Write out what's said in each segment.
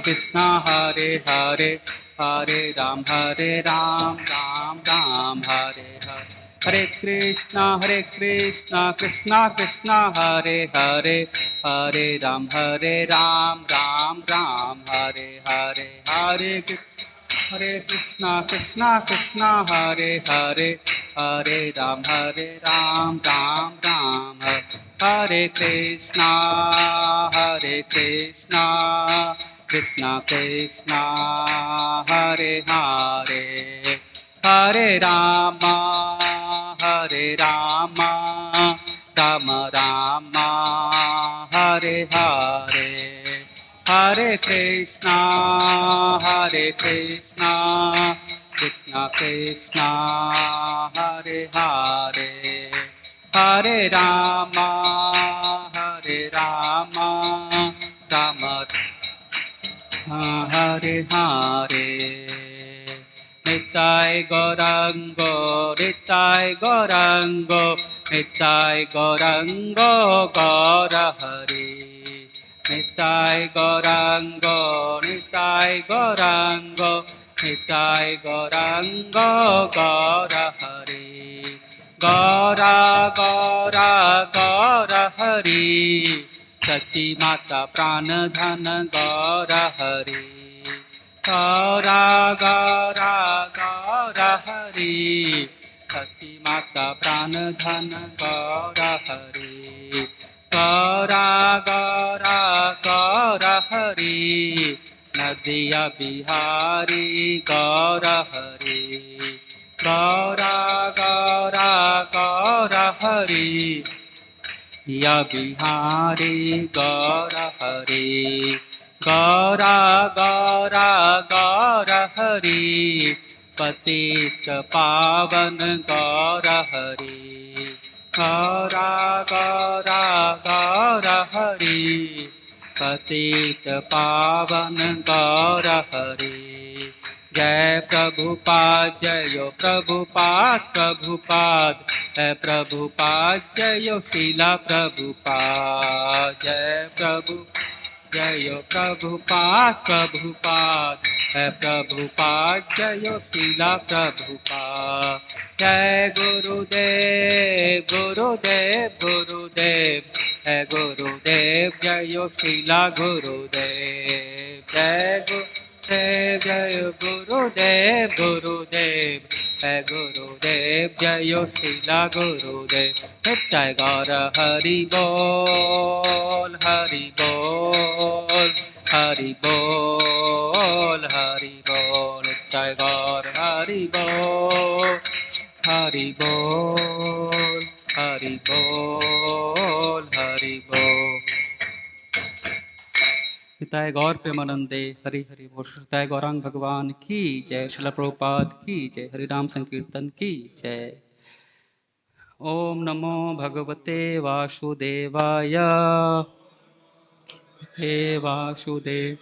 Krishna Hare Hare, Hare Ram, Ram Ram, Hare Hare. Hare Krishna, Krishna Krishna, Hare Hare, Hare Ram, Ram Ram, Hare Hare. Hare Krishna, Krishna, Hare Hare, Hare Ram, Ram Ram, Hare Krishna, Krishna Krishna, Hare Hare, Hare Rama, Rama Rama, Hare Hare. Hare Krishna, Krishna Krishna, Hare Hare, Hare Rama, Rama Hare Hare. Nitai Gaurango, Nitai Gaurango, Gaura Hari. Nitai Gaurango, Nitai Gaurango, Gaura Hari. Gaura Hari, Sachi Mata Prana Dhana Gaura Hari. Gaura Hari, Sachi Mata Prana Dhana Gaura Hari. Gaura Hari, Nadiya Bihari Gaura Hari. Gaura Hari, Ya Bihari Gaura Hari. Gaura Hari, Patit Pavan Gaura Hari. Gaura Hari, Patit Pavan Gaura Hari. Jai Prabhupada, Jayo Prabhupada, Prabhupada, Jai Prabhupada, Jayo Srila Prabhupada, Jai Prabhupada, Jayo Prabhupada, Prabhupada, Jai Prabhupada, Jayo Srila Prabhupada. Jai Gurudev, Gurudev, Gurudev, Jai Gurudev, Jayo Srila Gurudev, Jai Jai Gurudev, Gurudev, Jai Gurudev, Jayo Srila Gurudev. Jai Gaura Hari Bol, Hari Bol, Hari Bol, Hari Bol. Jai Gaura Hari Bol, Hari Bol, Hari Bol, Hari Bol. हिताय गौर प्रेमानंदे, हरि हरि बोल। हिताय गौरांग भगवान की जय। श्रील प्रभुपाद की जय। हरि नाम संकीर्तन की जय। ओम नमो भगवते वासुदेवाय, वासुदेव।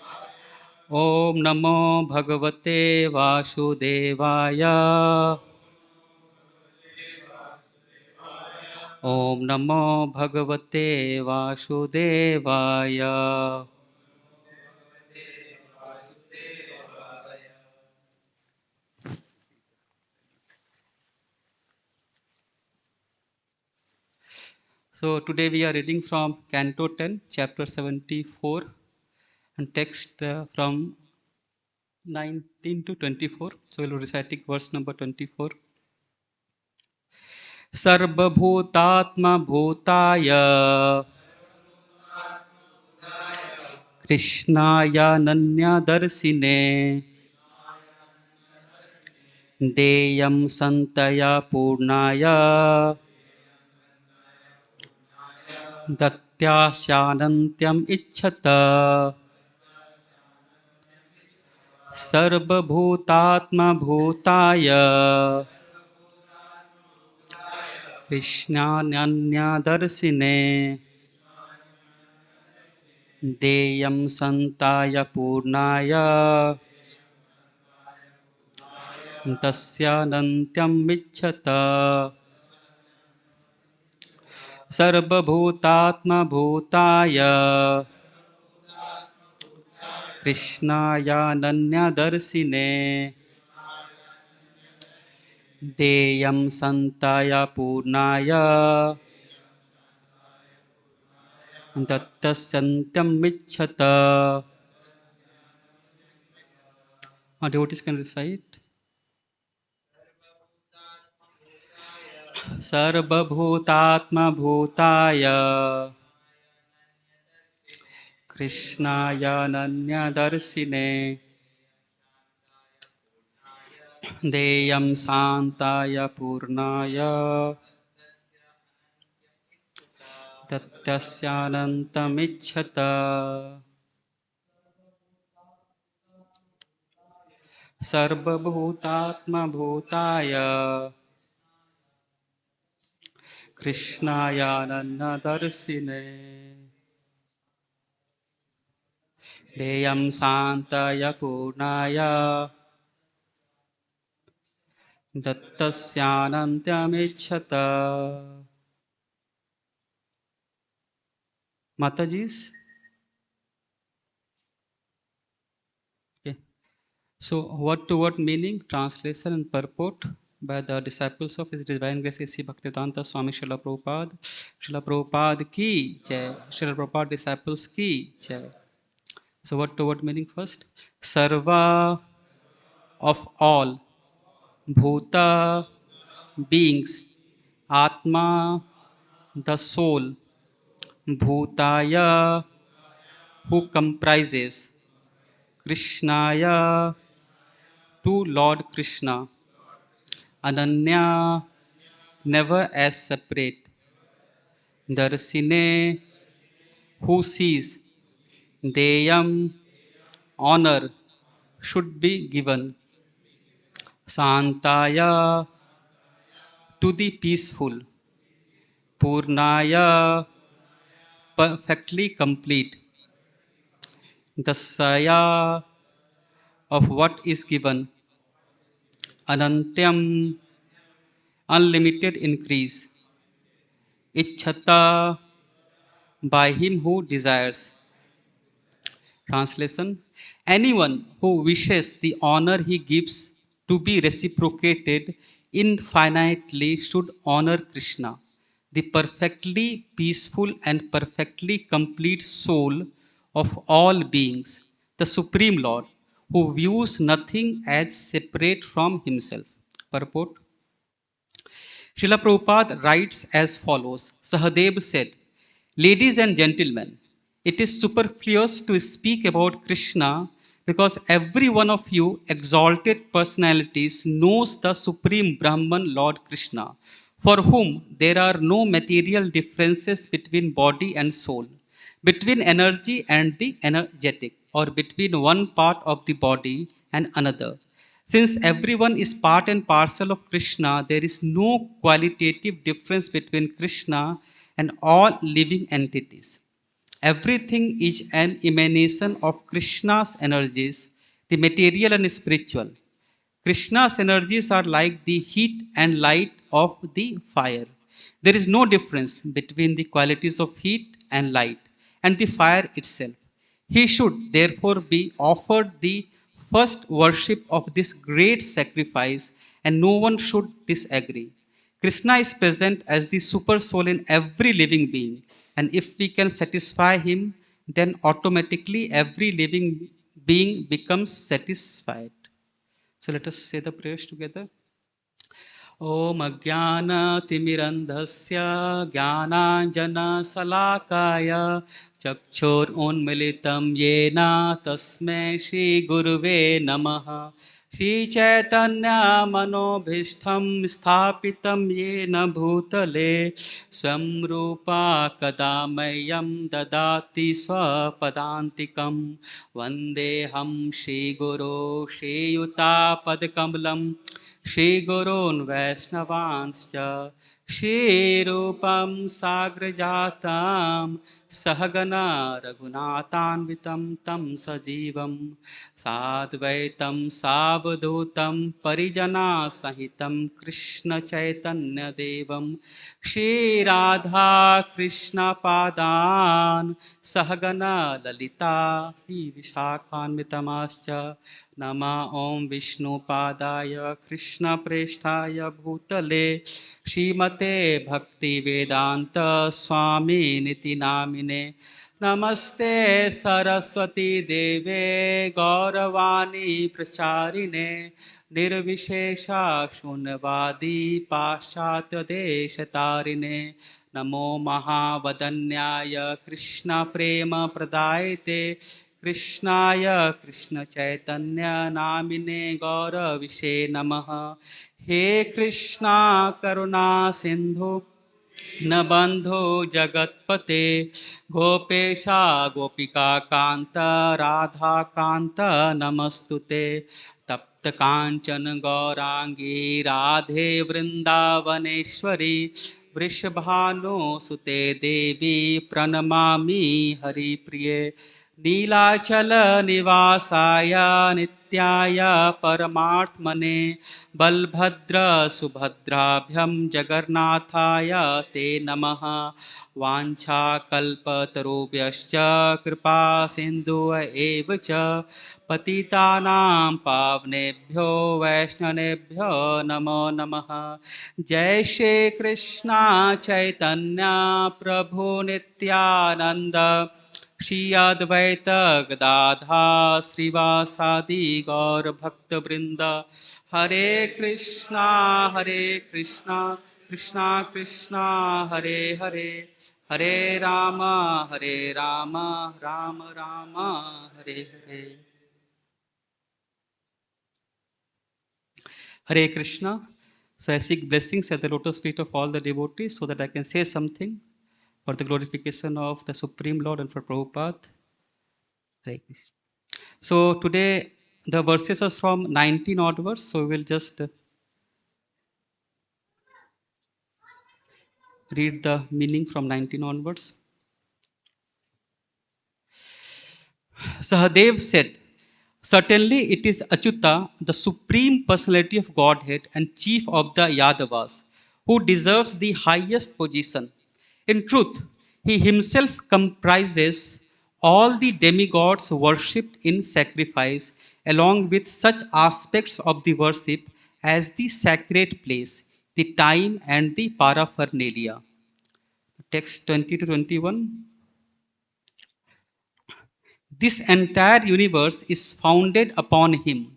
ओम नमो भगवते वासुदेवाय, ओम नमो भगवते वासुदेवाय। So today we are reading from Canto 10, chapter 74, and text from 19 to 24. So we will reciting verse number 24. Sarvabhutatma bhutaya Krishnaya nanya darsine deyam santaya purnaya datyasyanantyam icchata. Sarvabhutatma bhutaya Krishnanya darsine deyam santaya purnaya tasyanantyam icchata. Sarvabhutatma bhutaya कृष्णायानन्यदर्शिने देयं सन्ताय पूर्णाय दत्तस्यन्त्यमिच्छत. Devotees can recite. सर्वभूतात्मभूताय कृष्णायानन्यदर्शिने देयं शान्ताय पूर्णाय दत्तस्यानन्तमिच्छत. सर्वभूतात्मभूताय कृष्णायानन्यदर्शिने देयं शान्ताय पूर्णाय दत्तस्यानन्तमिच्छत. Mataji's. Okay. So, word to word meaning, translation, and purport by the disciples of His Divine Grace A.C. Bhaktivedanta Swami Srila Prabhupada. Srila Prabhupada ki jai. Srila Prabhupada disciples ki jai. So, word to word meaning first. Sarva of all. Bhuta beings. Atma the soul. Bhutaya who comprises. Krishnaya to Lord Krishna. Ananya never as separate. Darsine who sees. Deyam honor should be given. Santaya to the peaceful. Purnaya perfectly complete. Dasaya of what is given. Anantyam unlimited increase. Ichhata by him who desires. Translation. Anyone who wishes the honor he gives to be reciprocated infinitely should honor Krishna, the perfectly peaceful and perfectly complete soul of all beings, the Supreme Lord, who views nothing as separate from himself. Purport. Srila Prabhupada writes as follows. Sahadev said, ladies and gentlemen, it is superfluous to speak about Krishna because every one of you exalted personalities knows the Supreme Brahman Lord Krishna, for whom there are no material differences between body and soul, between energy and the energetic, or between one part of the body and another. Since everyone is part and parcel of Krishna, there is no qualitative difference between Krishna and all living entities. Everything is an emanation of Krishna's energies, the material and spiritual. Krishna's energies are like the heat and light of the fire. There is no difference between the qualities of heat and light and the fire itself. He should therefore be offered the first worship of this great sacrifice, and no one should disagree. Krishna is present as the super soul in every living being, and if we can satisfy him, then automatically every living being becomes satisfied. So let us say the prayers together. Om Ajnana-timirandhasya Jnana-Salakaya Chakshur-unmilitam Yena Tasmai Shri-Guruve Namaha Shri Chaitanya Manobhishtham Sthapitam Yena Bhutale Samrupa Kadamayam Dadati Swapadantikam Vandeham Shri-Guru Shri Yuta Padkamalam Shri Gurun Vaishnavanscha श्रीरूपं साग्रजातं सहगना रघुनाथान्वितं तं सजीवं साद्वैतं सावधूतं परिजनासहितं कृष्णचैतन्यदेवं श्रीराधा कृष्णपादान् सहगना ललिता श्रीविशाखान्वितमाश्च नमः ॐ विष्णुपादाय कृष्णप्रेष्ठाय भूतले श्रीमते भक्तिवेदांत स्वामिनिति नामिने नमस्ते सरस्वती देवे गौरवाणी प्रचारिणे निर्विशेषा शून्यवादी पाश्चात्यदेशतारिणे नमो महावदन्याय कृष्णप्रेमप्रदायते कृष्णाय कृष्णचैतन्य नामिने गौरविषे नमः। हे कृष्णा करुणा सिंधु न बंधो जगत्पते गोपेशा गोपिका कांत राधा कांत नमस्तुते तप्त कांचन गौरांगी राधे वृंदावनेश्वरी वृषभानु सुते देवी प्रणमामि हरिप्रिये नीलाचल निवासाय नित्याय परमात्मने बलभद्र सुभद्राभ्यं जगन्नाथाय ते नमः। वाञ्छाकल्पतरुभ्यश्च कृपा सिन्धु एव च पतितानां पावनेभ्यो वैष्णवेभ्यो नमो नमः। जय श्री कृष्ण चैतन्य प्रभु नित्यानंद श्री अद्वैत गदाधर श्रीवासादि गौर भक्त वृंद हरे Krishna Krishna Krishna Hare Hare Hare Ram Ram Ram Hare Hare. Hare Krishna. So I seek blessings at the lotus feet of all the devotees so that I can say something for the glorification of the Supreme Lord and for Prabhupada. Hare Krishna. So today the verses are from 19 onwards, so we will just read the meaning from 19 onwards. Sahadev said, certainly it is Achyuta, the supreme personality of Godhead and chief of the Yadavas, who deserves the highest position. In truth, he himself comprises all the demigods worshipped in sacrifice, along with such aspects of the worship as the sacred place, the time, and the paraphernalia. Text 20 to 21. This entire universe is founded upon him,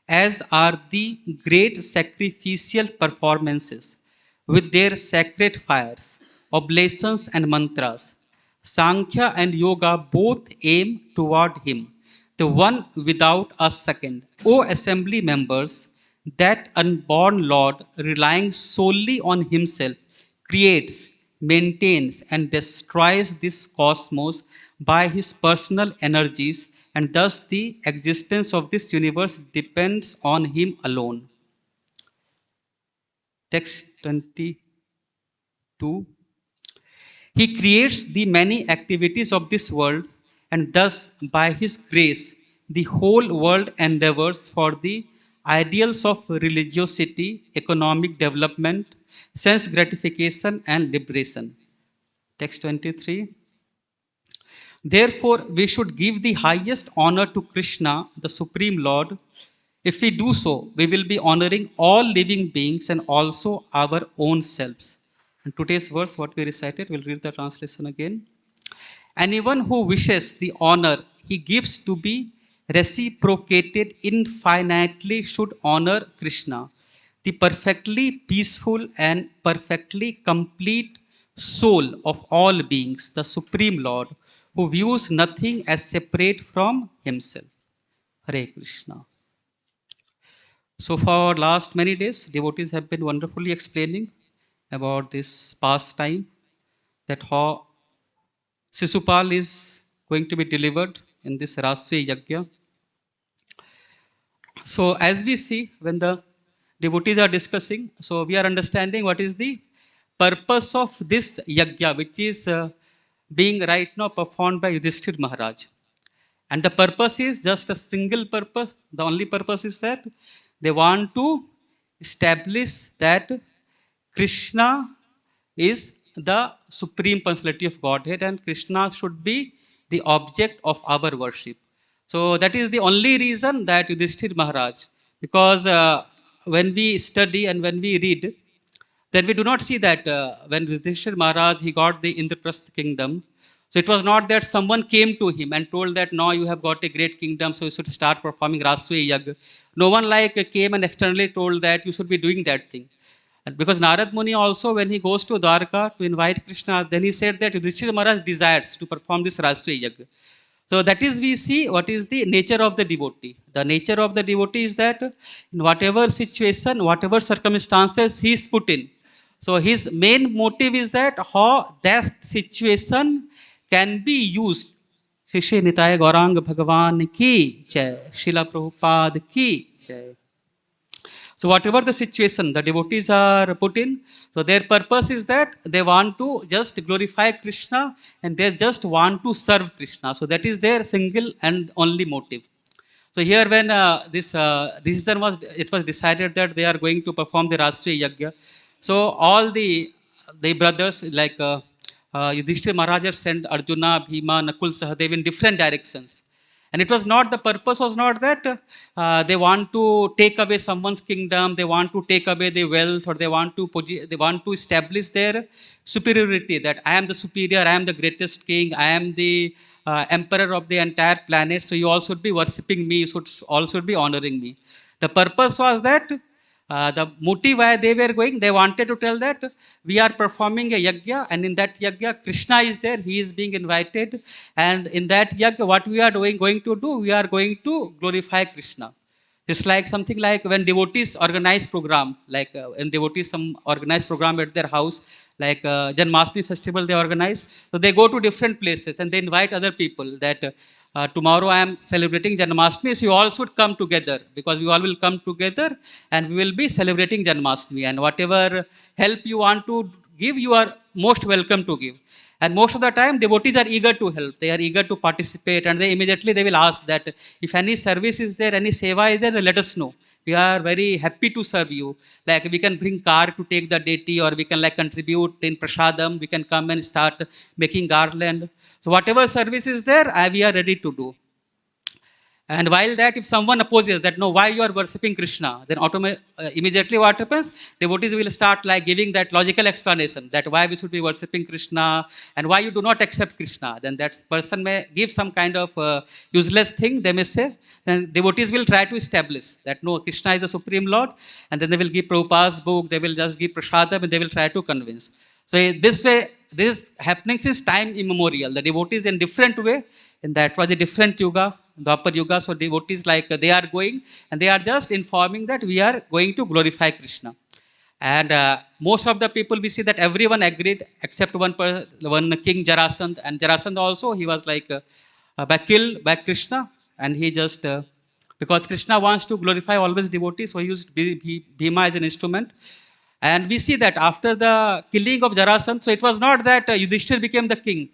as are the great sacrificial performances with their sacred fires, oblations, and mantras. Sankhya and Yoga both aim toward him, the one without a second. O assembly members, that unborn Lord, relying solely on himself, creates, maintains, and destroys this cosmos by his personal energies, and thus the existence of this universe depends on him alone. Text 22. He creates the many activities of this world, and thus, by his grace, the whole world endeavors for the ideals of religiosity, economic development, sense gratification, and liberation. Text 23. Therefore, we should give the highest honor to Krishna, the Supreme Lord. If we do so, we will be honoring all living beings and also our own selves. And today's verse, what we recited, we'll read the translation again. Anyone who wishes the honor he gives to be reciprocated infinitely should honor Krishna, the perfectly peaceful and perfectly complete soul of all beings, the Supreme Lord, who views nothing as separate from himself. Hare Krishna. So for last many days, devotees have been wonderfully explaining about this pastime, that how Sisupal is going to be delivered in this Rasya Yajna. So as we see, when the devotees are discussing, so we are understanding what is the purpose of this yajna, which is being right now performed by Yudhishthir Maharaj. And the purpose is just a single purpose. The only purpose is that they want to establish that Krishna is the supreme personality of Godhead and Krishna should be the object of our worship. So that is the only reason that Yudhishthir Maharaj, because when we study and when we read, then we do not see that when Yudhishthir Maharaj, he got the Indraprastha kingdom. So it was not that someone came to him and told that, no, you have got a great kingdom, so you should start performing Rasya Yag. No one like came and externally told that you should be doing that thing. And because Narad Muni also, when he goes to Dwarka to invite Krishna, then he said that Yudhishthira Maharaj desires to perform this Rasya Yag. So that is, we see what is the nature of the devotee. The nature of the devotee is that in whatever situation, whatever circumstances he is put in, so his main motive is that how that situation can be used. Shri Nitaya Gauranga Bhagavan ki jai, Srila Prabhupada ki jai. So whatever the situation the devotees are put in, so their purpose is that they want to just glorify Krishna and they just want to serve Krishna. So that is their single and only motive. So here when this decision was, it was decided that they are going to perform the Rasya Yajna. So all the brothers like Yudhishthira Maharaj sent Arjuna, Bhima, Nakul, Sahadev in different directions. And it was not, the purpose was not that they want to take away someone's kingdom, they want to take away the wealth, or they want to establish their superiority, that I am the superior, I am the greatest king, I am the emperor of the entire planet, so you all should be worshipping me, you should also be honoring me. The purpose was that the motive why they were going, they wanted to tell that we are performing a yajna, and in that yajna Krishna is there, he is being invited, and in that yajna what we are going to do, we are going to glorify Krishna. It's like something like when devotees organize program, like when devotees some organize program at their house, like Janmashtami festival they organize. So they go to different places and they invite other people that tomorrow I am celebrating Janmashtami, so you all should come together, because we all will come together and we will be celebrating Janmashtami, and whatever help you want to give, you are most welcome to give. And most of the time devotees are eager to help, they are eager to participate, and they immediately they will ask that if any service is there, any seva is there, then let us know. We are very happy to serve you. Like we can bring car to take the deity, or we can like contribute in prasadam, we can come and start making garland. So whatever service is there, we are ready to do. And while that, if someone opposes that, no, why you are worshipping Krishna, then immediately what happens? Devotees will start like giving that logical explanation that why we should be worshipping Krishna and why you do not accept Krishna. Then that person may give some kind of useless thing, they may say. Then devotees will try to establish that no, Krishna is the Supreme Lord, and then they will give Prabhupada's book, they will just give prasadam, and they will try to convince. So this way, this happening since time immemorial. The devotees in different way, and that was a different yuga, the upper yuga. So devotees like they are going and they are just informing that we are going to glorify Krishna. And most of the people, we see that everyone agreed except one king Jarasandha, and Jarasandha also, he was like killed by Krishna, and he just because Krishna wants to glorify always devotees, so he used Bhima as an instrument. And we see that after the killing of Jarasandha, so it was not that Yudhishthir became the king.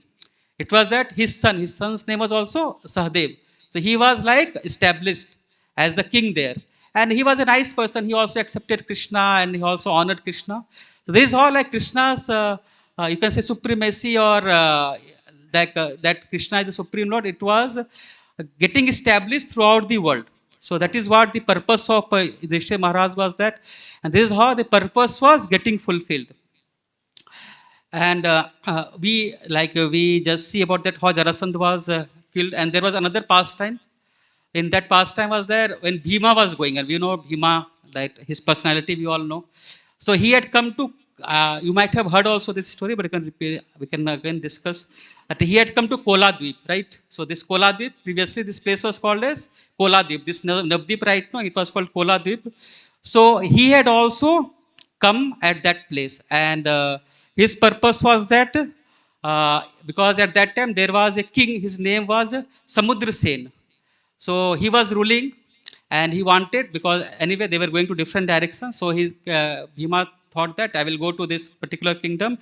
It was that his son's name was also Sahadev. So he was like established as the king there. And he was a nice person. He also accepted Krishna and he also honored Krishna. So this is all like Krishna's, you can say supremacy, or that Krishna is the Supreme Lord. It was getting established throughout the world. So that is what the purpose of Yudhishthira Maharaj was, that. And this is how the purpose was getting fulfilled. And we just see about that how Jarasandha was killed. And there was another pastime. In that pastime was there when Bhima was going, and we know Bhima, like his personality we all know. So he had come to, you might have heard also this story, but we can again discuss, that he had come to Koladvip, right? So this Koladvip, previously this place was called as Koladvip. This Navdip right now, it was called Koladvip. So he had also come at that place, and his purpose was that because at that time there was a king, his name was Samudra Sen. So he was ruling, and he wanted, because anyway they were going to different directions, so Bhima thought that I will go to this particular kingdom,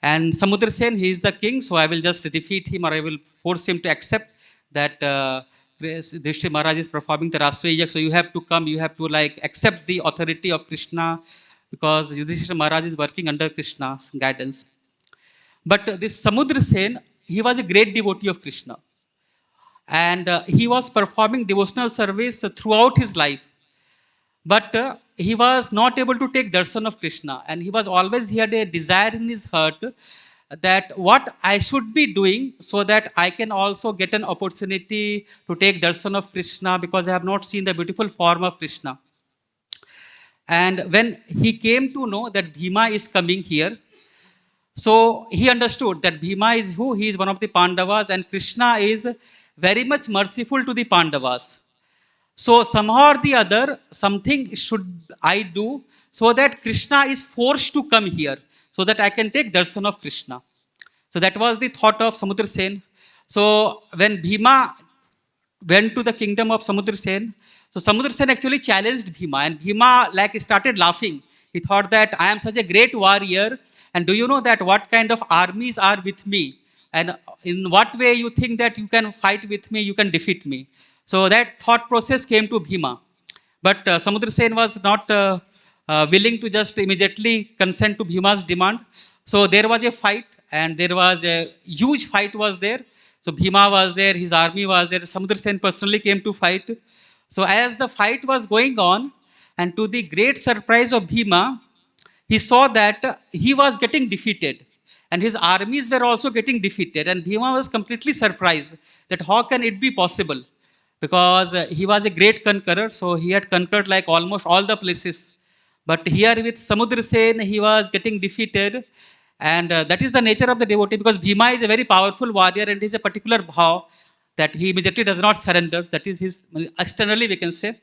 and Samudra Sen, he is the king, so I will just defeat him, or I will force him to accept that Yudhishthira Maharaj is performing the Rasya Yajna, so you have to come, you have to like accept the authority of Krishna, because Yudhishthira Maharaj is working under Krishna's guidance. But this Samudra Sen, he was a great devotee of Krishna, and he was performing devotional service throughout his life. But he was not able to take darshan of Krishna, and he had a desire in his heart that what I should be doing so that I can also get an opportunity to take darshan of Krishna, because I have not seen the beautiful form of Krishna. And when he came to know that Bhima is coming here, so he understood that Bhima is who? He is one of the Pandavas, and Krishna is very much merciful to the Pandavas. So somehow or the other, something should I do so that Krishna is forced to come here, so that I can take darshan of Krishna. So that was the thought of Samudra Sen. So when Bhima went to the kingdom of Samudra Sen, so Samudra Sen actually challenged Bhima, and Bhima like started laughing. He thought that I am such a great warrior, and do you know that what kind of armies are with me? And in what way you think that you can fight with me, you can defeat me? So that thought process came to Bhima. But Samudra Sen was not willing to just immediately consent to Bhima's demand. So there was a fight, and there was a huge fight was there. So Bhima was there, his army was there. Samudra Sen personally came to fight. So as the fight was going on, and to the great surprise of Bhima, he saw that he was getting defeated, and his armies were also getting defeated. And Bhima was completely surprised that how can it be possible? Because he was a great conqueror, so he had conquered like almost all the places. But here with Samudra Sen, he was getting defeated, and that is the nature of the devotee, because Bhima is a very powerful warrior, and he is a particular bhav that he immediately does not surrender. That is his, externally we can say.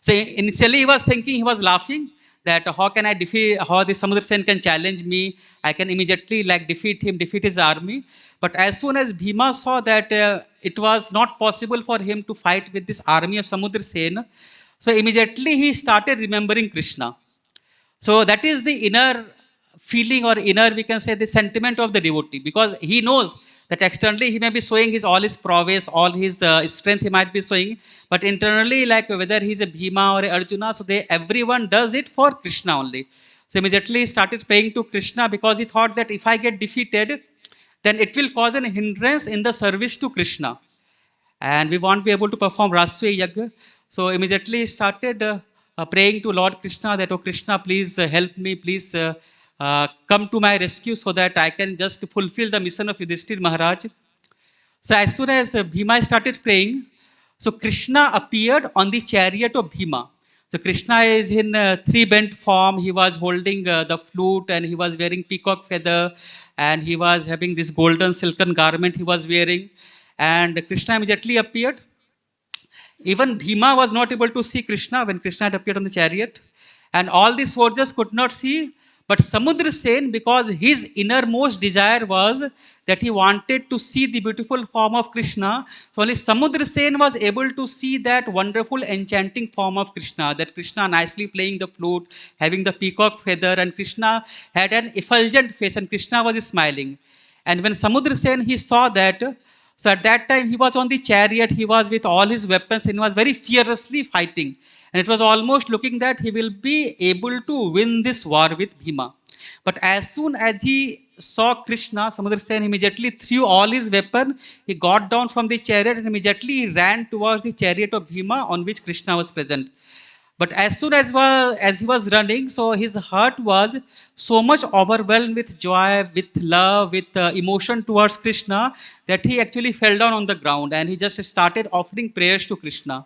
So initially he was thinking, he was laughing, that how can I defeat, how the Samudra Sen can challenge me, I can immediately like defeat him, defeat his army. But as soon as Bhima saw that it was not possible for him to fight with this army of Samudra Sen, so immediately he started remembering Krishna. So that is the inner feeling, or inner, we can say, the sentiment of the devotee, because he knows that externally he may be showing all his prowess, all his strength he might be showing, but internally, like whether he's a Bhima or a Arjuna, so everyone does it for Krishna only. So immediately he started praying to Krishna, because he thought that if I get defeated, then it will cause an hindrance in the service to Krishna, and we won't be able to perform Rasya Yajna. So immediately he started praying to Lord Krishna that, oh Krishna, please help me, please come to my rescue, so that I can just fulfill the mission of Yudhishthira Maharaj. So as soon as Bhima started praying, so Krishna appeared on the chariot of Bhima. So Krishna is in three-bent form. He was holding the flute, and he was wearing peacock feather, and he was having this golden silken garment he was wearing. And Krishna immediately appeared. Even Bhima was not able to see Krishna when Krishna had appeared on the chariot. And all the soldiers could not see. But Samudra Sen, because his innermost desire was that he wanted to see the beautiful form of Krishna, so only Samudra Sen was able to see that wonderful enchanting form of Krishna, that Krishna nicely playing the flute, having the peacock feather, and Krishna had an effulgent face, and Krishna was smiling. And when Samudra Sen, he saw that, so at that time he was on the chariot, he was with all his weapons, and he was very fearlessly fighting. And it was almost looking that he will be able to win this war with Bhima. But as soon as he saw Krishna, Samudra Sen immediately threw all his weapon, he got down from the chariot, and immediately he ran towards the chariot of Bhima on which Krishna was present. But as soon as he was running, so his heart was so much overwhelmed with joy, with love, with emotion towards Krishna, that he actually fell down on the ground, and he just started offering prayers to Krishna.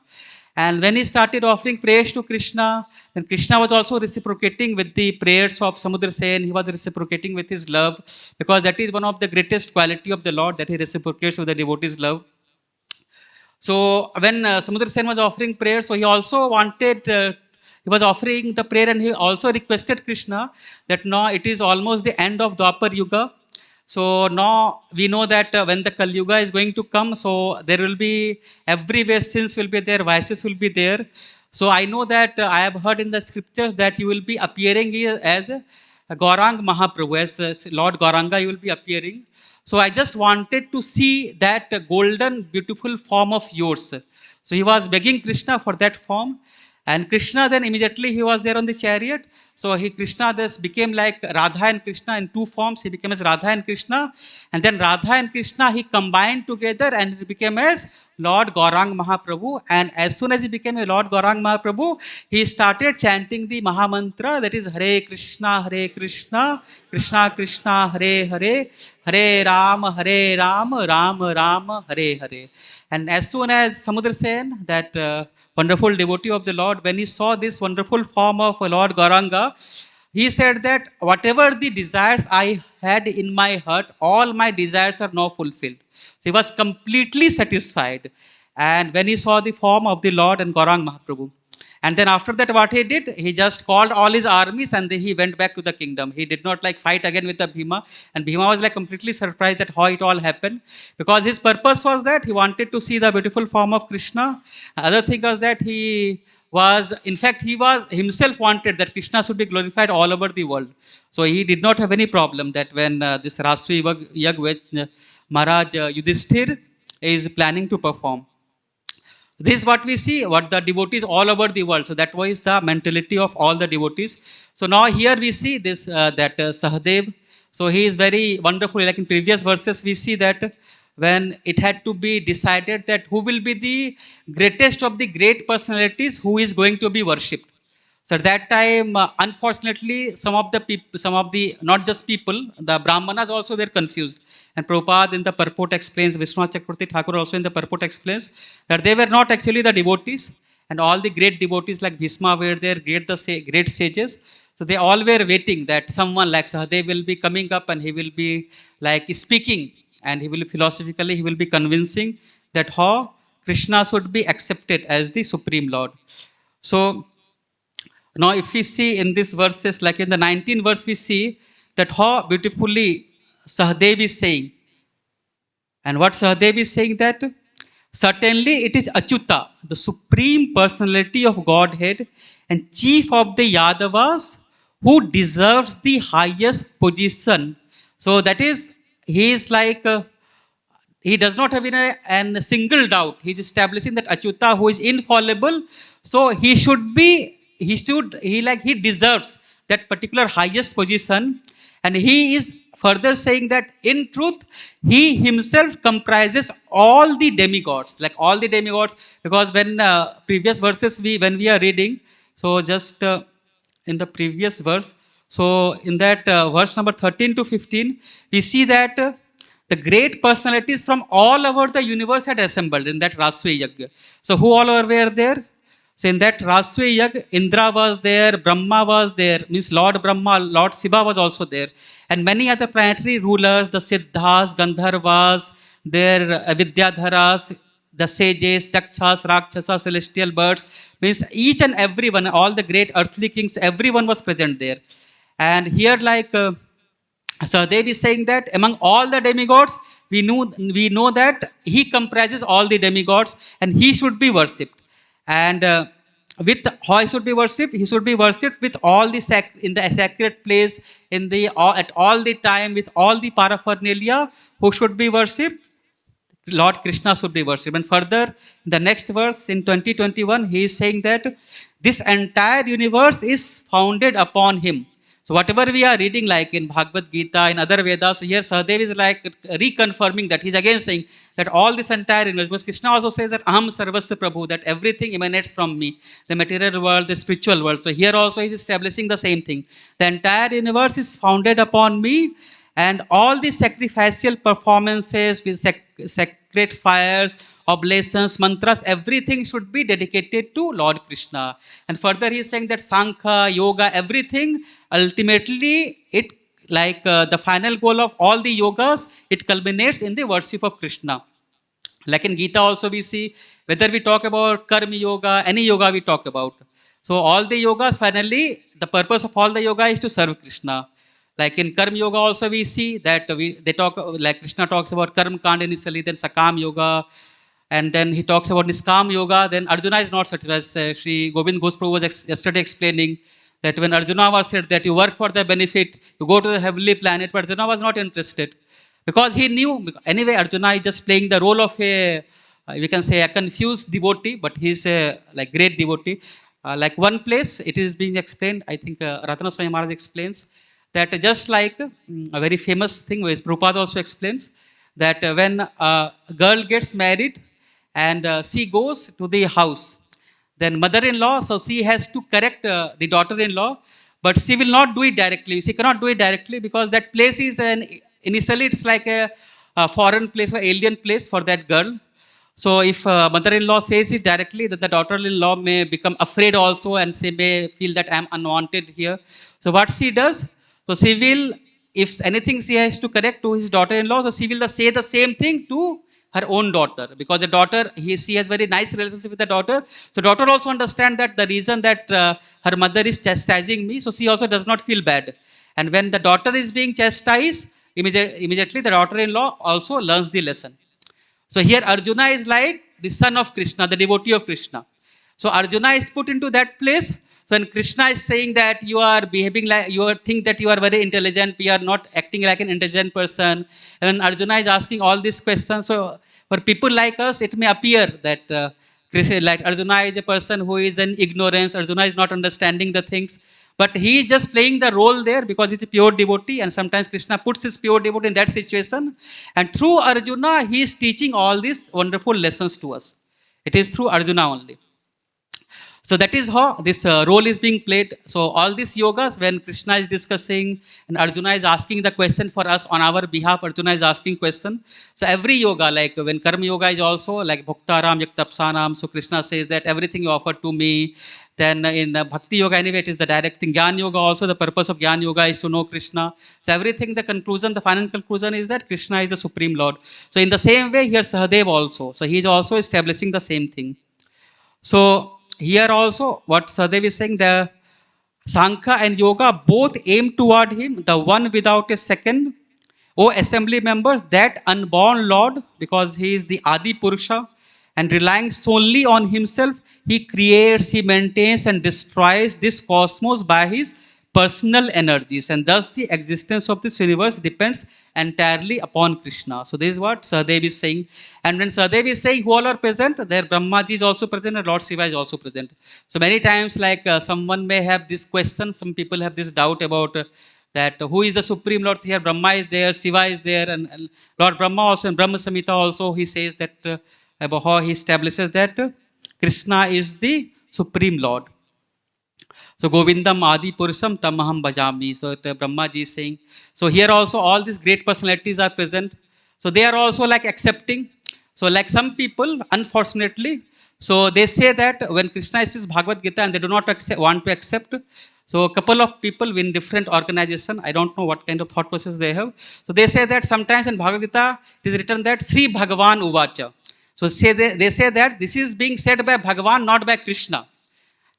And when he started offering prayers to Krishna, then Krishna was also reciprocating with the prayers of Samudra Sen. He was reciprocating with his love, because that is one of the greatest quality of the Lord, that he reciprocates with the devotee's love. So when Samudra Sen was offering prayer, so he also wanted, he was offering the prayer, and he also requested Krishna that now it is almost the end of Dwapar Yuga. So now we know that when the Kali Yuga is going to come, so there will be everywhere sins will be there, vices will be there. So I know that I have heard in the scriptures that you will be appearing here as Gaurang Mahaprabhu, as Lord Gauranga you will be appearing. So I just wanted to see that golden beautiful form of yours. So he was begging Krishna for that form. And Krishna then immediately he was there on the chariot. So Krishna thus became like Radha and Krishna in two forms. He became as Radha and Krishna. And then Radha and Krishna he combined together and he became as Lord Gaurang Mahaprabhu. And as soon as he became a Lord Gaurang Mahaprabhu, he started chanting the Mahamantra, that is Hare Krishna, Krishna Krishna, Hare Hare, Hare Ram, Ram Ram, Hare Hare. And as soon as Samudra Sen, that wonderful devotee of the Lord, when he saw this wonderful form of Lord Gauranga, he said that whatever the desires I had in my heart, all my desires are now fulfilled. So he was completely satisfied. And when he saw the form of the Lord and Gaurang Mahaprabhu, and then after that, what he did, he just called all his armies and then he went back to the kingdom. He did not like fight again with the Bhima. And Bhima was like completely surprised at how it all happened. Because his purpose was that he wanted to see the beautiful form of Krishna. Other thing was that he was himself wanted that Krishna should be glorified all over the world. So he did not have any problem that when this Rasvi Yag which Maharaj Yudhishthir is planning to perform. This is what we see, what the devotees all over the world. So that was the mentality of all the devotees. So now here we see this, that Sahadev. So he is very wonderful. Like in previous verses, we see that when it had to be decided that who will be the greatest of the great personalities who is going to be worshipped. So at that time, unfortunately, not just people, the Brahmanas also were confused. And Prabhupada in the purport explains, Vishwanath Chakravarti Thakur also in the purport explains that they were not actually the devotees. And all the great devotees like Bhishma were there, great sages. So they all were waiting that someone like Sahadev will be coming up and he will be like speaking and he will philosophically, he will be convincing that how Krishna should be accepted as the Supreme Lord. So now if we see in these verses, like in the 19th verse, we see that how beautifully Sahadev is saying. And what Sahadev is saying that, certainly it is Achyuta, the supreme personality of Godhead and chief of the Yadavas who deserves the highest position. So that is, he is like, he does not have a single doubt. He is establishing that Achyuta who is infallible. So he deserves that particular highest position. And he is further saying that in truth, he himself comprises all the demigods, like all the demigods, because when previous verses when we are reading, so just in the previous verse, so in that verse number 13 to 15, we see that the great personalities from all over the universe had assembled in that Rasvi Yagya. So who all were there? So in that Rasvi Yag, Indra was there, Brahma was there, means Lord Brahma, Lord Shiva was also there. And many other planetary rulers, the Siddhas, Gandharvas, their Vidyadharas, the sages, Yakshas, Rakshasas, celestial birds, means each and every one, all the great earthly kings, everyone was present there. And here like, Sahadev is saying that among all the demigods, we know that he comprises all the demigods and he should be worshipped. And with how he should be worshipped? He should be worshipped with all the in the sacred place, at all the time, with all the paraphernalia. Who should be worshipped? Lord Krishna should be worshipped. And further, in the next verse, in 2021, he is saying that this entire universe is founded upon him. So whatever we are reading, like in Bhagavad Gita, in other Vedas, so here Sahadev is like reconfirming that. He's again saying that all this entire universe, because Krishna also says that Aham Sarvasya Prabhu, that everything emanates from me, the material world, the spiritual world. So here also he's establishing the same thing. The entire universe is founded upon me, and all the sacrificial performances with sacred fires, oblations, mantras, everything should be dedicated to Lord Krishna. And further he is saying that Sankhya, Yoga, everything, ultimately it like the final goal of all the yogas, it culminates in the worship of Krishna. Like in Gita also we see, whether we talk about Karma Yoga, any yoga we talk about. So all the yogas, finally, the purpose of all the yoga is to serve Krishna. Like in Karma Yoga also we see that they talk, like Krishna talks about Karma Kand initially, then Sakam Yoga, and then he talks about Niskam Yoga. Then Arjuna is not satisfied. As Sri Govind Ghosh Prabhu was yesterday explaining that when Arjuna was said that you work for the benefit, you go to the heavenly planet, but Arjuna was not interested because he knew, anyway, Arjuna is just playing the role of a, we can say, a confused devotee, but he's a like great devotee. Like one place, it is being explained, I think Ratana Swami Maharaj explains, that just like a very famous thing, which Prabhupada also explains, that when a girl gets married and she goes to the house, then mother-in-law, so she has to correct the daughter-in-law, but she will not do it directly. She cannot do it directly because that place is initially it's like a foreign place or alien place for that girl. So if mother-in-law says it directly, that the daughter-in-law may become afraid also, and she may feel that I am unwanted here. So what she does, so she will, if anything she has to correct to his daughter-in-law, so she will say the same thing to her own daughter, because the daughter, she has very nice relationship with the daughter. So daughter also understand that the reason that her mother is chastising me, so she also does not feel bad. And when the daughter is being chastised, immediately the daughter-in-law also learns the lesson. So here Arjuna is like the son of Krishna, the devotee of Krishna. So Arjuna is put into that place. So when Krishna is saying that you are behaving like, think that you are very intelligent, we are not acting like an intelligent person. And when Arjuna is asking all these questions, so for people like us, it may appear that Krishna, like Arjuna is a person who is in ignorance, Arjuna is not understanding the things. But he is just playing the role there because he's a pure devotee, and sometimes Krishna puts his pure devotee in that situation. And through Arjuna, he is teaching all these wonderful lessons to us. It is through Arjuna only. So that is how this role is being played. So all these yogas, when Krishna is discussing and Arjuna is asking the question for us on our behalf, Arjuna is asking question. So every yoga, like when Karma Yoga is also like Bhaktaram Yaktapsanam, so Krishna says that everything you offer to me. Then in Bhakti Yoga, anyway, it is the direct thing. Gyan Yoga also, the purpose of Gyan Yoga is to know Krishna. So everything, the conclusion, the final conclusion is that Krishna is the Supreme Lord. So in the same way, here Sahadev also. So he is also establishing the same thing. So here also, what Sahadev is saying, the Sankhya and Yoga both aim toward him, the one without a second. O assembly members, that unborn Lord, because he is the Adi Purusha, and relying solely on himself, he creates, he maintains and destroys this cosmos by his personal energies, and thus the existence of this universe depends entirely upon Krishna. So this is what Sahadev is saying. And when Sahadev is saying who all are present, there Brahmaji is also present and Lord Shiva is also present. So many times, like someone may have this question, some people have this doubt about that who is the Supreme Lord. Here Brahma is there, Shiva is there, and Lord Brahma also, in Brahma Samhita also, he says that about how he establishes that Krishna is the Supreme Lord. So Govindam Adi Purusham Tamaham Bhajami. So Brahma ji is saying. So here also all these great personalities are present. So they are also like accepting. So like some people, unfortunately, so they say that when Krishna says Bhagavad Gita and they do not want to accept. So a couple of people in different organization, I don't know what kind of thought process they have. So they say that sometimes in Bhagavad Gita it is written that Sri Bhagavan Uvacha. So they say that this is being said by Bhagavan, not by Krishna.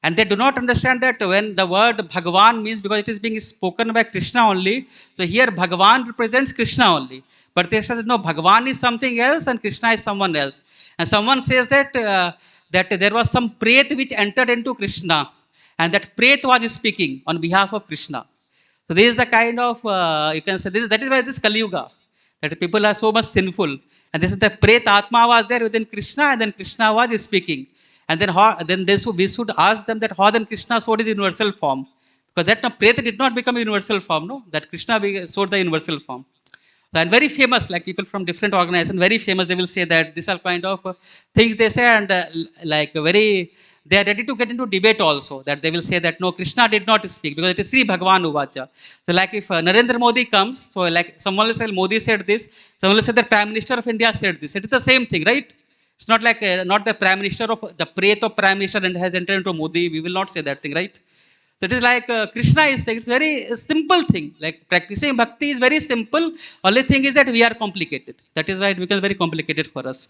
And they do not understand that when the word Bhagavan means, because it is being spoken by Krishna only, so here Bhagavan represents Krishna only. But they say, no, Bhagavan is something else and Krishna is someone else. And someone says that, that there was some Pret which entered into Krishna, and that Pret was speaking on behalf of Krishna. So this is the kind of, you can say, that is why this Kali Yuga, that people are so much sinful. And this is the Pret Atma was there within Krishna, and then Krishna was speaking. And then, we should ask them that how then Krishna showed his universal form. Because that Preta did not become a universal form, no? That Krishna showed the universal form. And very famous, like people from different organizations, very famous, they will say that these are kind of things they say, and like very, they are ready to get into debate also, that they will say that no, Krishna did not speak because it is Sri Bhagavan Uvacha. So like if Narendra Modi comes, so like someone will say Modi said this, someone will say that Prime Minister of India said this. It is the same thing, right? It's not like not the Prime Minister of the Pret of Prime Minister and has entered into Modi. We will not say that thing, right? So it is like Krishna is saying, it's very simple thing. Like practicing bhakti is very simple. Only thing is that we are complicated. That is why it becomes very complicated for us.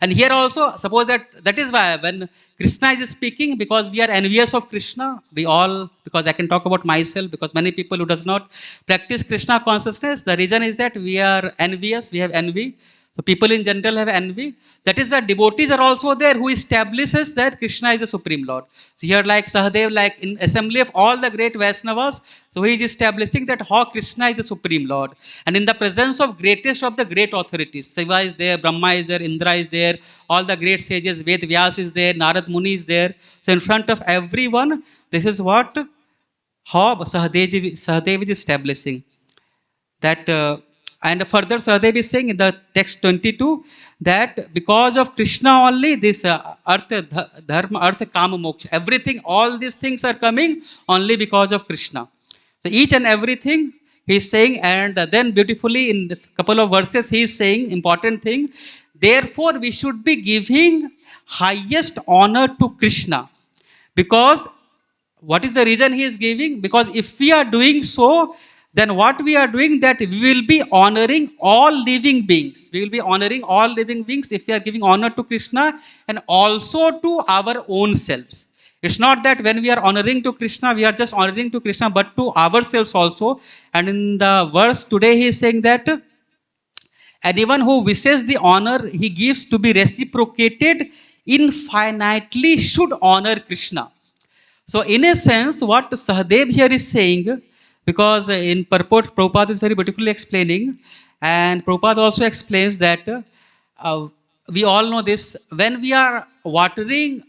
And here also, suppose that is why when Krishna is speaking, because we are envious of Krishna, we all, because I can talk about myself, because many people who does not practice Krishna consciousness, the reason is that we are envious, we have envy. So people in general have envy. That is why devotees are also there who establishes that Krishna is the Supreme Lord. So here like Sahadev, like in assembly of all the great Vaishnavas, so he is establishing that how Krishna is the Supreme Lord. And in the presence of greatest of the great authorities, Shiva is there, Brahma is there, Indra is there, all the great sages, Ved Vyas is there, Narad Muni is there. So in front of everyone, this is what, how Sahadev is establishing. That and further Sahadev is saying in the text 22 that because of Krishna only this artha, dharma, artha, kama, moksha, everything, all these things are coming only because of Krishna. So each and everything he is saying, and then beautifully in a couple of verses he is saying important thing. Therefore we should be giving highest honor to Krishna, because what is the reason he is giving? Because if we are doing so, then what we are doing, that we will be honoring all living beings. We will be honoring all living beings if we are giving honor to Krishna and also to our own selves. It's not that when we are honoring to Krishna, we are just honoring to Krishna, but to ourselves also. And in the verse today, he is saying that anyone who wishes the honor he gives to be reciprocated infinitely should honor Krishna. So in a sense, what Sahadev here is saying, because in purport, Prabhupada is very beautifully explaining, and Prabhupada also explains that we all know this, when we are watering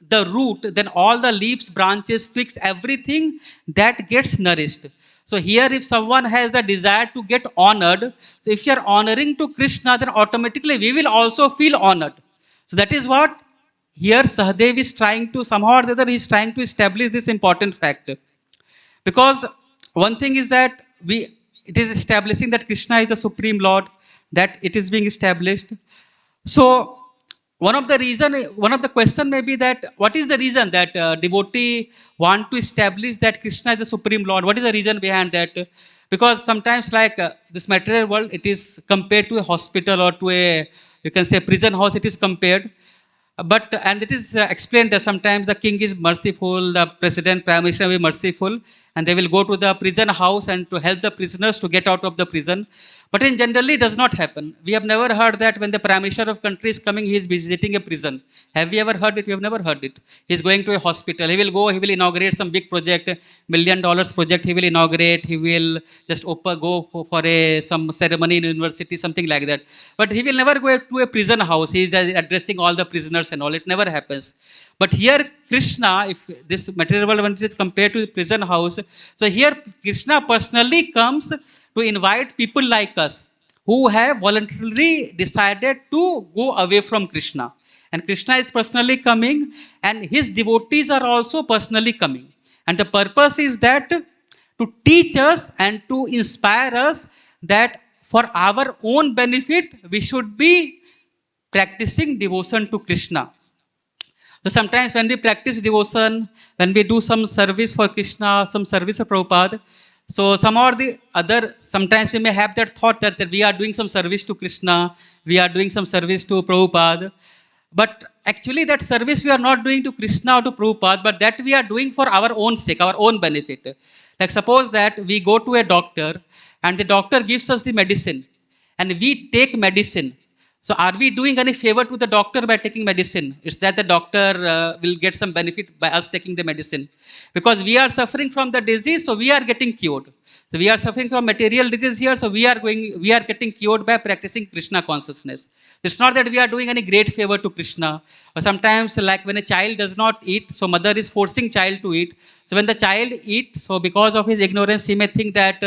the root, then all the leaves, branches, twigs, everything that gets nourished. So here if someone has the desire to get honored, so if you are honoring to Krishna, then automatically we will also feel honored. So that is what here Sahadev is trying to, somehow or the other, he is trying to establish this important fact. Because one thing is that it is establishing that Krishna is the Supreme Lord, that it is being established. So one of the question may be that what is the reason that devotee want to establish that Krishna is the Supreme Lord? What is the reason behind that? Because sometimes like this material world, it is compared to a hospital or to a, you can say, prison house, it is compared. But, and it is explained that sometimes the king is merciful, the president, prime minister will be merciful, and they will go to the prison house and to help the prisoners to get out of the prison. But in generally it does not happen. We have never heard that when the prime minister of country is coming, he is visiting a prison. Have we ever heard it? We have never heard it. He is going to a hospital. He will go, he will inaugurate some big project, $1 million project he will inaugurate. He will just go for some ceremony in university, something like that. But he will never go to a prison house. He is addressing all the prisoners and all. It never happens. But here Krishna, if this material world, when it is compared to the prison house, so here Krishna personally comes to invite people like us who have voluntarily decided to go away from Krishna. And Krishna is personally coming, and his devotees are also personally coming. And the purpose is that to teach us and to inspire us that for our own benefit, we should be practicing devotion to Krishna. So sometimes when we practice devotion, when we do some service for Krishna, some service of Prabhupada, so some or the other, sometimes we may have that thought that we are doing some service to Krishna, we are doing some service to Prabhupada. But actually that service we are not doing to Krishna or to Prabhupada, but that we are doing for our own sake, our own benefit. Like suppose that we go to a doctor and the doctor gives us the medicine and we take medicine. So are we doing any favor to the doctor by taking medicine? It's that the doctor will get some benefit by us taking the medicine. Because we are suffering from the disease, so we are getting cured. So we are suffering from material disease here, so we are getting cured by practicing Krishna consciousness. It's not that we are doing any great favor to Krishna. Or sometimes like when a child does not eat, so mother is forcing child to eat. So when the child eats, so because of his ignorance, he may think that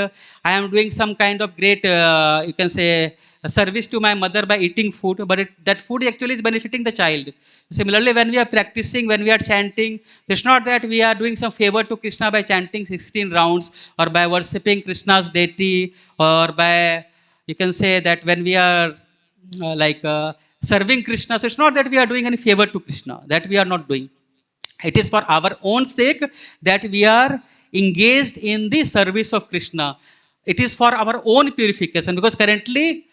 I am doing some kind of great, you can say, a service to my mother by eating food, but that food actually is benefiting the child. Similarly, when we are practicing, when we are chanting, it's not that we are doing some favor to Krishna by chanting 16 rounds or by worshipping Krishna's deity, or by, you can say that when we are serving Krishna. So it's not that we are doing any favor to Krishna, that we are not doing. It is for our own sake that we are engaged in the service of Krishna. It is for our own purification, because currently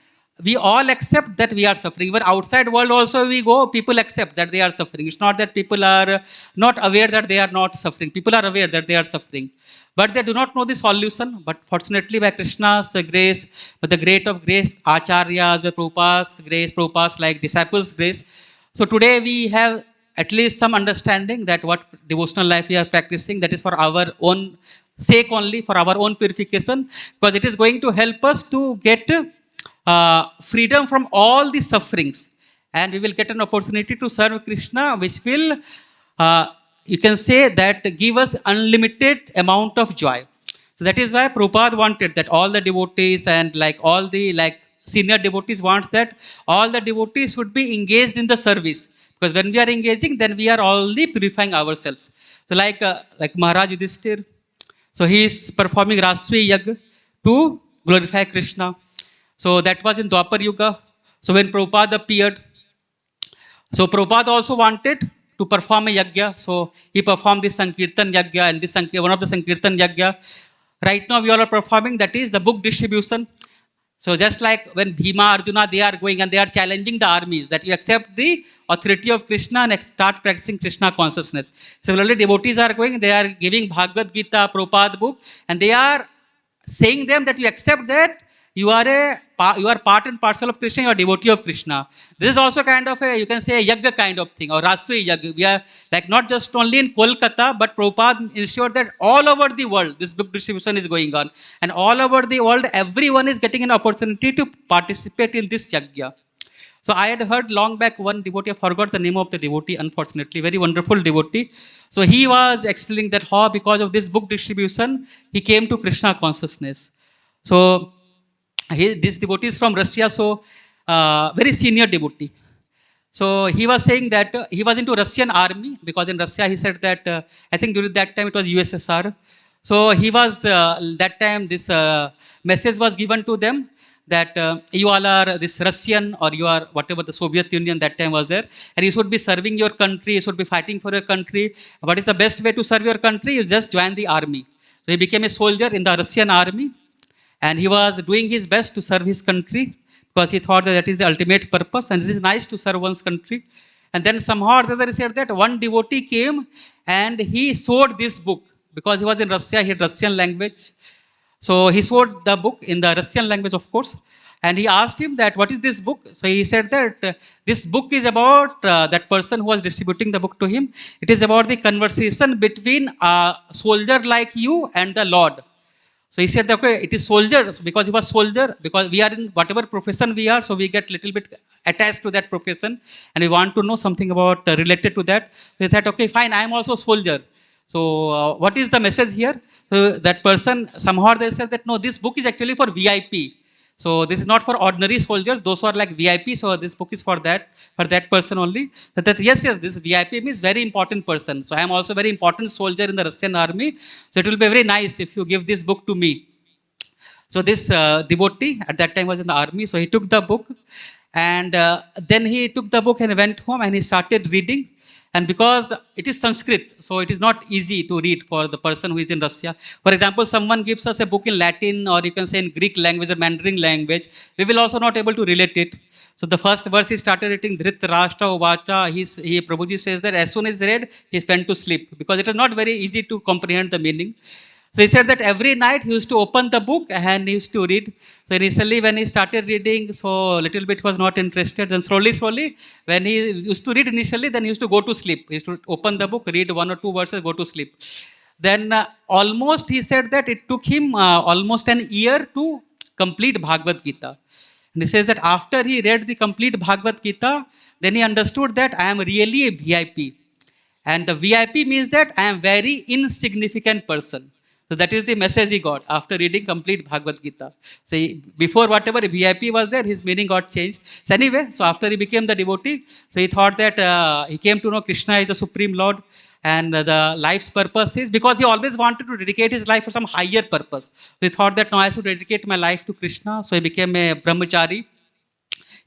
we all accept that we are suffering. Even outside world also we go, people accept that they are suffering. It's not that people are not aware that they are not suffering. People are aware that they are suffering. But they do not know the solution. But fortunately by Krishna's grace, by the great of grace, Acharyas, by Prabhupada's grace, Prabhupada's like disciples' grace. So today we have at least some understanding that what devotional life we are practicing, that is for our own sake only, for our own purification, because it is going to help us to get freedom from all the sufferings, and we will get an opportunity to serve Krishna, which will, you can say that give us unlimited amount of joy. So that is why Prabhupada wanted that all the devotees and like all the like senior devotees wants that all the devotees should be engaged in the service, because when we are engaging, then we are only purifying ourselves. So like Maharaj Yudhishthir, so he is performing Rasvi Yag to glorify Krishna. So that was in Dwapar Yuga. So when Prabhupada appeared, so Prabhupada also wanted to perform a yagya. So he performed this Sankirtan yagya, and this one of the Sankirtan yagya. Right now we all are performing, that is the book distribution. So just like when Bhima, Arjuna, they are going and they are challenging the armies that you accept the authority of Krishna and start practicing Krishna consciousness. Similarly, devotees are going, they are giving Bhagavad Gita, Prabhupada book, and they are saying them that you accept that you are part and parcel of Krishna, you are devotee of Krishna. This is also kind of a, you can say, a yagya kind of thing, or Rasvi yagya. We are like not just only in Kolkata, but Prabhupada ensured that all over the world, this book distribution is going on. And all over the world, everyone is getting an opportunity to participate in this yagya. So I had heard long back one devotee, I forgot the name of the devotee, unfortunately, very wonderful devotee. So he was explaining that how because of this book distribution, he came to Krishna consciousness. So this devotee is from Russia, so very senior devotee. So he was saying that he was into Russian army, because in Russia he said that I think during that time it was USSR. So he was that time this message was given to them that you all are this Russian, or you are whatever the Soviet Union that time was there, and you should be serving your country, you should be fighting for your country. What is the best way to serve your country? You just join the army. So he became a soldier in the Russian army. And he was doing his best to serve his country, because he thought that that is the ultimate purpose, and it is nice to serve one's country. And then somehow or the other he said that one devotee came and he showed this book, because he was in Russia, he had Russian language. So he showed the book in the Russian language, of course. And he asked him that, what is this book? So he said that this book is about that person who was distributing the book to him. It is about the conversation between a soldier like you and the Lord. So he said that, okay, it is soldiers, because he was soldier, because we are in whatever profession we are, so we get little bit attached to that profession, and we want to know something about related to that. So he said, okay, fine, I am also soldier. So what is the message here? So that person somehow they said that no, this book is actually for VIP. So this is not for ordinary soldiers, those who are like VIP. So this book is for that person only. That yes, this VIP means very important person. So I am also very important soldier in the Russian army. So it will be very nice if you give this book to me. So this devotee at that time was in the army. So he took the book, and then he took the book and went home and he started reading. And because it is Sanskrit, so it is not easy to read for the person who is in Russia. For example, someone gives us a book in Latin, or you can say in Greek language or Mandarin language, we will also not able to relate it. So the first verse he started reading, Dhritarashtra Uvacha, Prabhuji says that as soon as he read, he went to sleep, because it is not very easy to comprehend the meaning. So he said that every night he used to open the book and he used to read. So initially when he started reading, so little bit was not interested. Then slowly, when he used to read initially, then he used to go to sleep. He used to open the book, read one or two verses, go to sleep. Then almost he said that it took him almost an year to complete Bhagavad Gita. And he says that after he read the complete Bhagavad Gita, then he understood that I am really a VIP. And the VIP means that I am very insignificant person. So that is the message he got after reading complete Bhagavad Gita. So before whatever VIP was there, his meaning got changed. So anyway, so after he became the devotee, so he thought that he came to know Krishna is the Supreme Lord, and the life's purpose is, because he always wanted to dedicate his life for some higher purpose. So he thought that now I should dedicate my life to Krishna. So he became a brahmachari.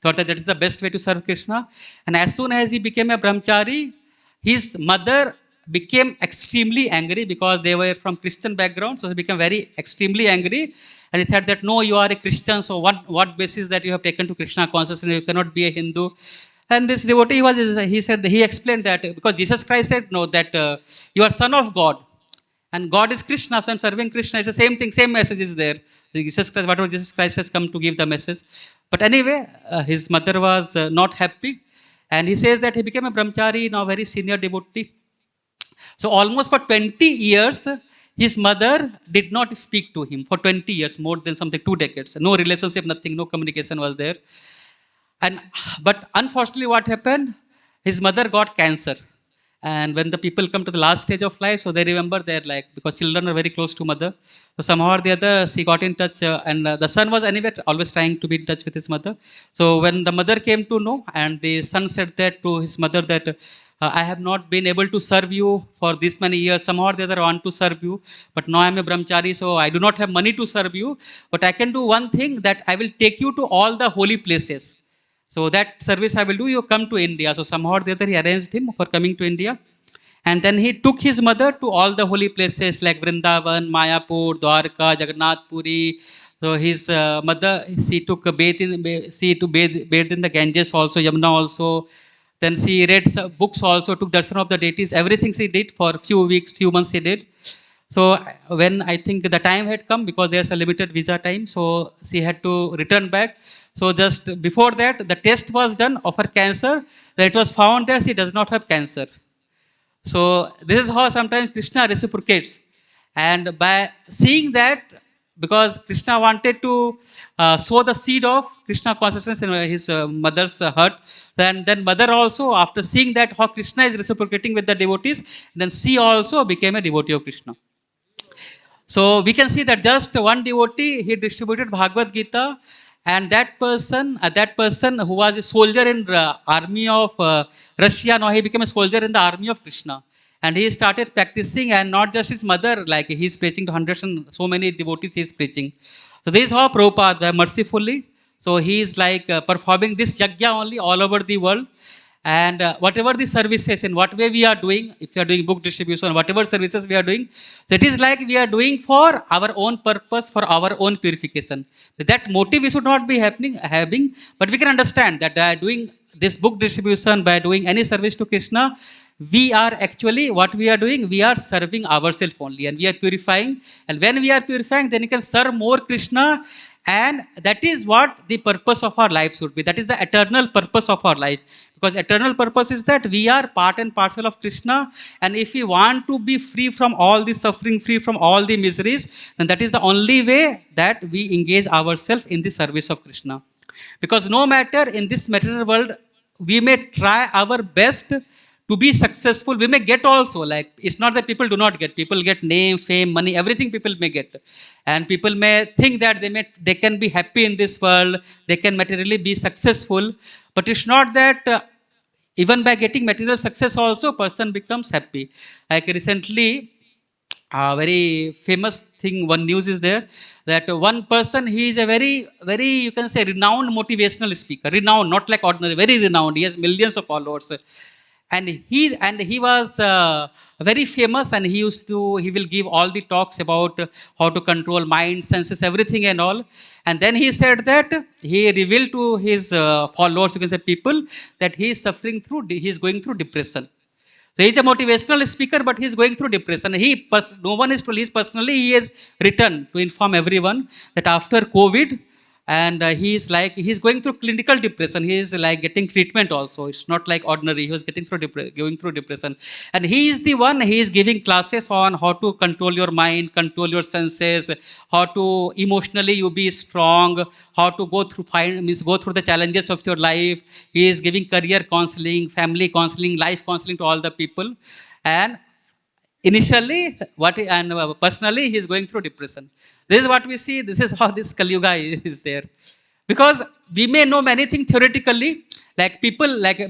Thought that that is the best way to serve Krishna. And as soon as he became a brahmachari, his mother became extremely angry because they were from Christian background. So he became very extremely angry. And he said that, no, you are a Christian. So what basis that you have taken to Krishna consciousness? You cannot be a Hindu. And this devotee he explained that because Jesus Christ said, no, that you are son of God. And God is Krishna, so I'm serving Krishna. It's the same thing, same message is there. Jesus Christ, whatever Jesus Christ has come to give the message. But anyway, his mother was not happy. And he says that he became a brahmachari, now very senior devotee. So almost for 20 years, his mother did not speak to him. For 20 years, more than something, 2 decades. No relationship, nothing, no communication was there. But unfortunately, what happened? His mother got cancer. And when the people come to the last stage of life, so they remember their, like, because children are very close to mother. So somehow or the other, she got in touch, and the son was anyway always trying to be in touch with his mother. So when the mother came to know, and the son said that to his mother that I have not been able to serve you for this many years. Somehow or the other, I want to serve you, but now I am a brahmachari, so I do not have money to serve you. But I can do one thing, that I will take you to all the holy places. So that service I will do, you come to India. So somehow or the other, he arranged him for coming to India. And then he took his mother to all the holy places like Vrindavan, Mayapur, Dwarka, Jagannath Puri. So his mother, she took a bathe in the Ganges also, Yamuna also. Then she read some books also, took darshan of the deities. Everything she did for few weeks, few months she did. So when I think the time had come, because there's a limited visa time, so she had to return back. So just before that, the test was done of her cancer. That it was found that she does not have cancer. So this is how sometimes Krishna reciprocates. And by seeing that, because Krishna wanted to sow the seed of Krishna consciousness in his mother's heart, then mother also, after seeing that how Krishna is reciprocating with the devotees, then she also became a devotee of Krishna. So we can see that just one devotee, he distributed Bhagavad Gita, and that person who was a soldier in army of Russia, now he became a soldier in the army of Krishna. And he started practicing, and not just his mother, like he's preaching to hundreds and so many devotees he's preaching. So this is how Prabhupada, mercifully, so he is like performing this yajna only all over the world. And whatever the services, in what way we are doing, if we are doing book distribution, whatever services we are doing, so it is like we are doing for our own purpose, for our own purification. That motive we should not be having, but we can understand that by doing this book distribution, by doing any service to Krishna, we are actually, what we are doing, we are serving ourselves only, and we are purifying. And when we are purifying, then you can serve more Krishna. And that is what the purpose of our life should be. That is the eternal purpose of our life. Because eternal purpose is that we are part and parcel of Krishna. And if we want to be free from all the suffering, free from all the miseries, then that is the only way that we engage ourselves in the service of Krishna. Because no matter in this material world, we may try our best to be successful. We may get also, like, it's not that people do not get. People get name, fame, money, everything people may get. And people may think that they can be happy in this world, they can materially be successful. But it's not that even by getting material success also, person becomes happy. Like recently, a very famous thing, one news is there, that one person, he is a very, very, you can say, renowned motivational speaker. Renowned, not like ordinary, very renowned. He has millions of followers. And he was very famous, and he will give all the talks about how to control mind, senses, everything and all. And then he said that he revealed to his followers, you can say people, that he is going through depression. So he is a motivational speaker, but he is going through depression. No one is told. He has written to inform everyone that after COVID, and he's going through clinical depression. He is like getting treatment also. It's not like ordinary. He was going through depression. And he is the one, he is giving classes on how to control your mind, control your senses, how to emotionally you be strong, how to go through the challenges of your life. He is giving career counseling, family counseling, life counseling to all the people. And initially, personally, he is going through depression. This is what we see. This is how this Kali Yuga is there. Because we may know many things theoretically. Like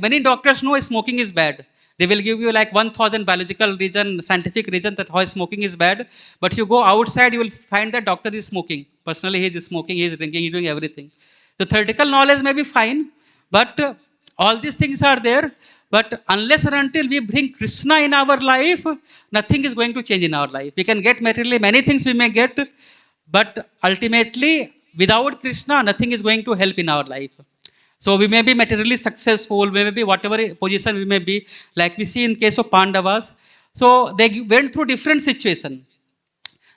many doctors know smoking is bad. They will give you like 1,000 biological reason, scientific reason that how smoking is bad. But you go outside, you will find that doctor is smoking. Personally, he is smoking, he is drinking, he is doing everything. The theoretical knowledge may be fine, but All these things are there, but unless and until we bring Krishna in our life, nothing is going to change in our life. We can get materially many things we may get, but ultimately without Krishna nothing is going to help in our life. So we may be materially successful, we may be whatever position we may be, like we see in case of Pandavas. So they went through different situations.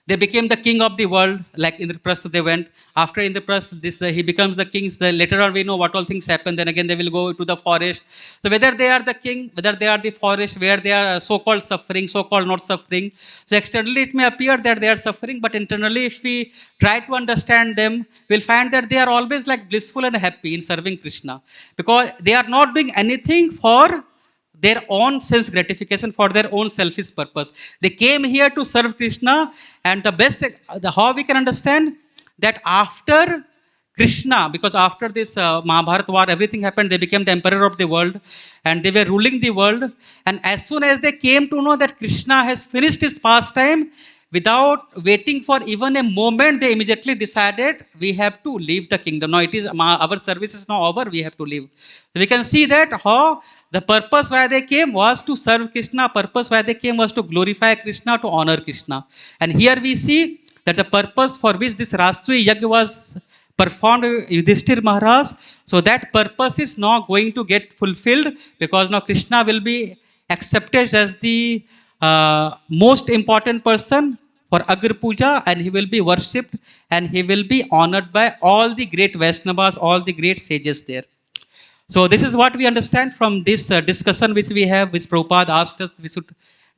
They became the king of the world, like Indraprastha they went. After Indraprastha, he becomes the king. Later on we know what all things happen. Then again they will go to the forest. So whether they are the king, whether they are the forest, where they are so-called suffering, so-called not suffering. So externally it may appear that they are suffering, but internally if we try to understand them, we'll find that they are always like blissful and happy in serving Krishna. Because they are not doing anything for their own sense gratification, for their own selfish purpose. They came here to serve Krishna, and the best, how we can understand that after Krishna, because after this Mahabharat war, everything happened, they became the emperor of the world, and they were ruling the world. And as soon as they came to know that Krishna has finished his pastime, without waiting for even a moment, they immediately decided, we have to leave the kingdom. Now it is, our service is now over, we have to leave. So we can see that how the purpose why they came was to serve Krishna, purpose why they came was to glorify Krishna, to honor Krishna. And here we see that the purpose for which this Rashtriya Yajna was performed Yudhishthir Maharaj, so that purpose is now going to get fulfilled, because now Krishna will be accepted as the most important person for Agra Puja, and he will be worshipped and he will be honored by all the great Vaishnavas, all the great sages there. So this is what we understand from this discussion which we have, which Prabhupada asked us we should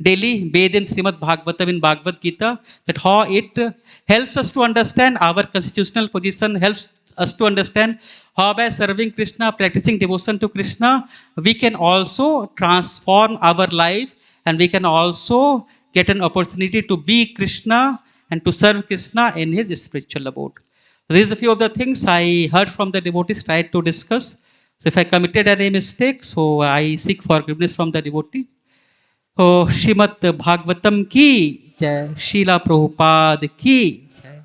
daily bathe in Srimad Bhagavatam, in Bhagavad Gita, that how it helps us to understand our constitutional position, helps us to understand how by serving Krishna, practicing devotion to Krishna, we can also transform our life, and we can also get an opportunity to be Krishna and to serve Krishna in his spiritual abode. So these are a few of the things I heard from the devotees, tried to discuss. So if I committed any mistake, so I seek forgiveness from the devotee. Oh, Srimad Bhagavatam ki jai, Srila Prabhupada ki jai.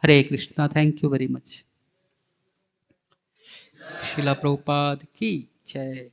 Hare Krishna, thank you very much. Srila Prabhupada ki jai.